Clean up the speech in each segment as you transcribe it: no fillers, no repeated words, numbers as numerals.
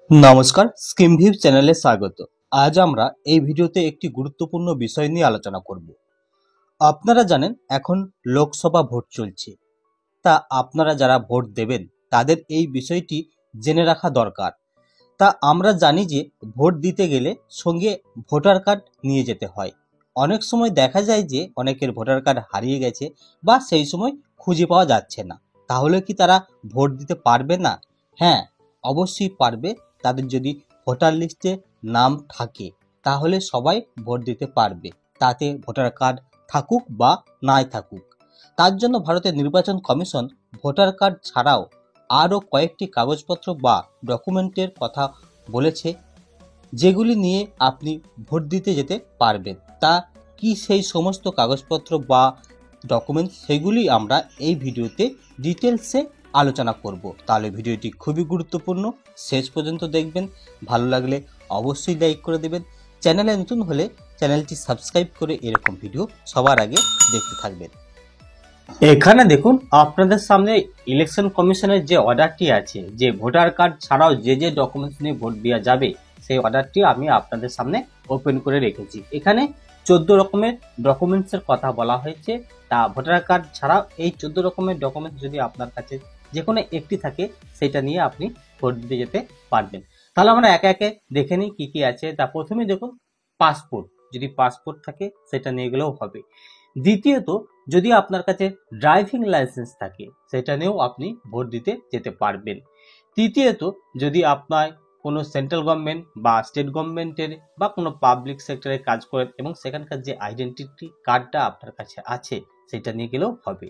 নমস্কার, স্কিমভিউ চ্যানেলে স্বাগত। আজ আমরা এই ভিডিওতে একটি গুরুত্বপূর্ণ বিষয় নিয়ে আলোচনা করব। আপনারা জানেন এখন লোকসভা ভোট চলছে, তা আপনারা যারা ভোট দেবেন তাদের এই বিষয়টি জেনে রাখা দরকার। তা আমরা জানি যে ভোট দিতে গেলে সঙ্গে ভোটার কার্ড নিয়ে যেতে হয়। অনেক সময় দেখা যায় যে অনেকের ভোটার কার্ড হারিয়ে গেছে বা সেই সময় খুঁজে পাওয়া যাচ্ছে না। তাহলে কি তারা ভোট দিতে পারবে না? হ্যাঁ, অবশ্যই পারবে। তাদের যদি ভোটার লিস্টে নাম থাকে তাহলে সবাই ভোট দিতে পারবে, তাতে ভোটার কার্ড থাকুক বা নাই থাকুক। তার জন্য ভারতের নির্বাচন কমিশন ভোটার কার্ড ছাড়াও আরও কয়েকটি কাগজপত্র বা ডকুমেন্টের কথা বলেছে, যেগুলি নিয়ে আপনি ভোট দিতে যেতে পারবেন। তা কি সেই সমস্ত কাগজপত্র বা ডকুমেন্ট, সেগুলি আমরা এই ভিডিওতে ডিটেলসে আলোচনা করব। তাহলে ভিডিওটি খুবই গুরুত্বপূর্ণ, শেষ পর্যন্ত দেখবেন। ভালো লাগলে অবশ্যই লাইক করে দেবেন। চ্যানেলে নতুন হলে চ্যানেলটি সাবস্ক্রাইব করে এরকম ভিডিও সবার আগে দেখতে থাকবেন। এখানে দেখুন আপনাদের সামনে ইলেকশন কমিশনের যে অর্ডারটি আছে, যে ভোটার কার্ড ছাড়াও যে যে ডকুমেন্টস নিয়ে ভোট দেওয়া যাবে, সেই অর্ডারটি আমি আপনাদের সামনে ওপেন করে রেখেছি। এখানে 14 রকমের ডকুমেন্টসের কথা বলা হয়েছে। তা ভোটার কার্ড ছাড়াও এই 14 রকমের ডকুমেন্টস যদি আপনার কাছে যে কোনো একটি থাকে, সেটা নিয়ে আপনি ভোট দিতে যেতে পারবেন। তাহলে আমরা একে একে দেখে নিই কি কি আছে। তা প্রথমে দেখুন পাসপোর্ট, যদি পাসপোর্ট থাকে সেটা নিয়ে গেলেও হবে। দ্বিতীয়ত, যদি আপনার কাছে ড্রাইভিং লাইসেন্স থাকে সেটা নিয়েও আপনি ভোট দিতে যেতে পারবেন। তৃতীয়ত, যদি আপনার কোনো সেন্ট্রাল গভর্নমেন্ট বা স্টেট গভর্নমেন্টের বা কোনো পাবলিক সেক্টরে কাজ করেন এবং সেখানকার যে আইডেন্টিটি কার্ডটা আপনার কাছে আছে সেটা নিয়ে গেলেও হবে।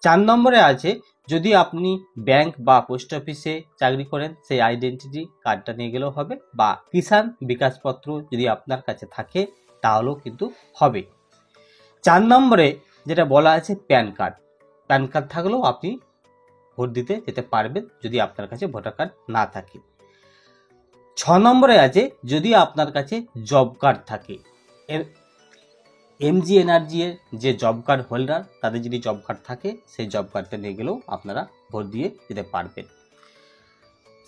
4 নম্বরে আছে, যদি আপনি ব্যাংক বা পোস্ট অফিসে চাকরি করেন সেই আইডেন্টিটি কার্ডটা নিয়ে গেলেও হবে, বা কিষাণ বিকাশ পত্র যদি আপনার কাছে থাকে তাহলেও কিন্তু হবে। 4 নম্বরে যেটা বলা আছে প্যান কার্ড, প্যান কার্ড থাকলেও আপনি ভোট দিতে যেতে পারবেন যদি আপনার কাছে ভোটার কার্ড না থাকে। 6 নম্বরে আছে, যদি আপনার কাছে জব কার্ড থাকে, এর এমজিএনআরজি এর যে জব কার্ড হোল্ডার তাদের যদি জব কার্ড থাকে সেই জব কার্ডটা নিয়ে গেলেও আপনারা ভোট দিয়ে যেতে পারবেন।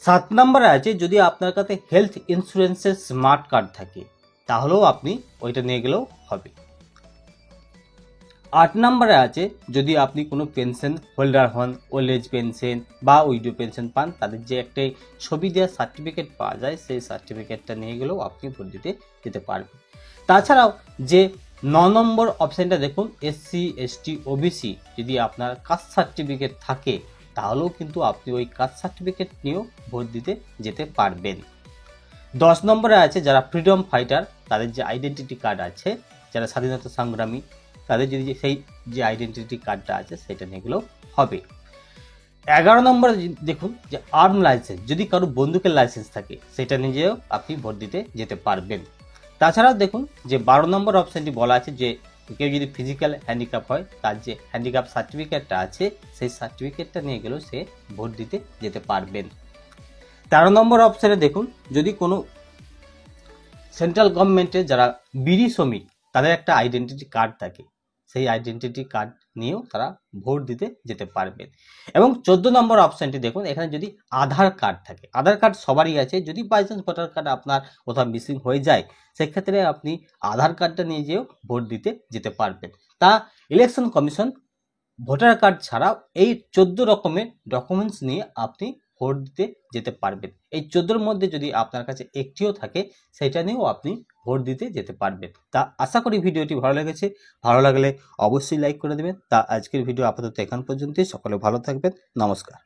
7 নম্বরে আছে, যদি আপনার কাছে হেলথ ইন্স্যুরেন্সের স্মার্ট কার্ড থাকে তাহলেও আপনি ওইটা নিয়ে গেলেও হবে। 8 নম্বরে আছে, যদি আপনি কোনো পেনশন হোল্ডার হন, ওল্ড এজ পেনশন বা উইডো পেনশন পান, তাদের যে একটা ছবি দেওয়া সার্টিফিকেট পাওয়া যায় সেই সার্টিফিকেটটা নিয়ে গেলেও আপনি ভোট দিতে যেতে পারবেন। তাছাড়াও যে 9 নম্বর অপশানটা দেখুন এসসি এসটি ওবিসি, যদি আপনার কাস্ট সার্টিফিকেট থাকে তাহলেও কিন্তু আপনি ওই কাস্ট সার্টিফিকেট নিয়েও ভোট দিতে যেতে পারবেন। 10 নম্বরে আছে, যারা ফ্রিডম ফাইটার তাদের যে আইডেন্টিটি কার্ড আছে, যারা স্বাধীনতা সংগ্রামী তাদের যদি সেই যে আইডেন্টিটি কার্ডটা আছে সেটা নিয়ে গেলেও হবে। 11 নম্বরে দেখুন যে আর্ম লাইসেন্স, যদি কারো বন্দুকের লাইসেন্স থাকে সেটা নিজেও আপনি ভোট দিতে যেতে পারবেন। তাছাড়াও দেখুন যে 12 নম্বর অপশানটি বলা আছে, যে কেউ যদি ফিজিক্যাল হ্যান্ডিক্যাপ হয় তার যে হ্যান্ডিক্যাপ সার্টিফিকেটটা আছে সেই সার্টিফিকেটটা নিয়ে গেলেও সে ভোট দিতে যেতে পারবেন। 13 নম্বর অপশানে দেখুন, যদি কোনো সেন্ট্রাল গভর্নমেন্টের যারা বিড়ি শ্রমিক তাদের একটা আইডেন্টিটি কার্ড থাকে, সেই আইডেন্টিটি কার্ড নিয়েও তারা ভোট দিতে যেতে পারবেন। এবং 14 নম্বর অপশানটি দেখুন, এখানে যদি আধার কার্ড থাকে, আধার কার্ড সবারই আছে, যদি বাই চান্স ভোটার কার্ড আপনার কোথাও মিসিং হয়ে যায় সেক্ষেত্রে আপনি আধার কার্ডটা নিয়ে যেও ভোট দিতে যেতে পারবেন। তা ইলেকশন কমিশন ভোটার কার্ড ছাড়াও এই 14 রকমের ডকুমেন্টস নিয়ে আপনি ভোট দিতে যেতে পারবেন। এই 14-র মধ্যে যদি আপনার কাছে একটিও থাকে সেটা নিয়েও আপনি ভোট দিতে যেতে পারবেন। তা আশা করি ভিডিওটি ভালো লেগেছে। ভালো লাগলে অবশ্যই লাইক করে দেবেন। তা আজকের ভিডিও আপাতত এখান পর্যন্তই। সকলে ভালো থাকবেন। নমস্কার।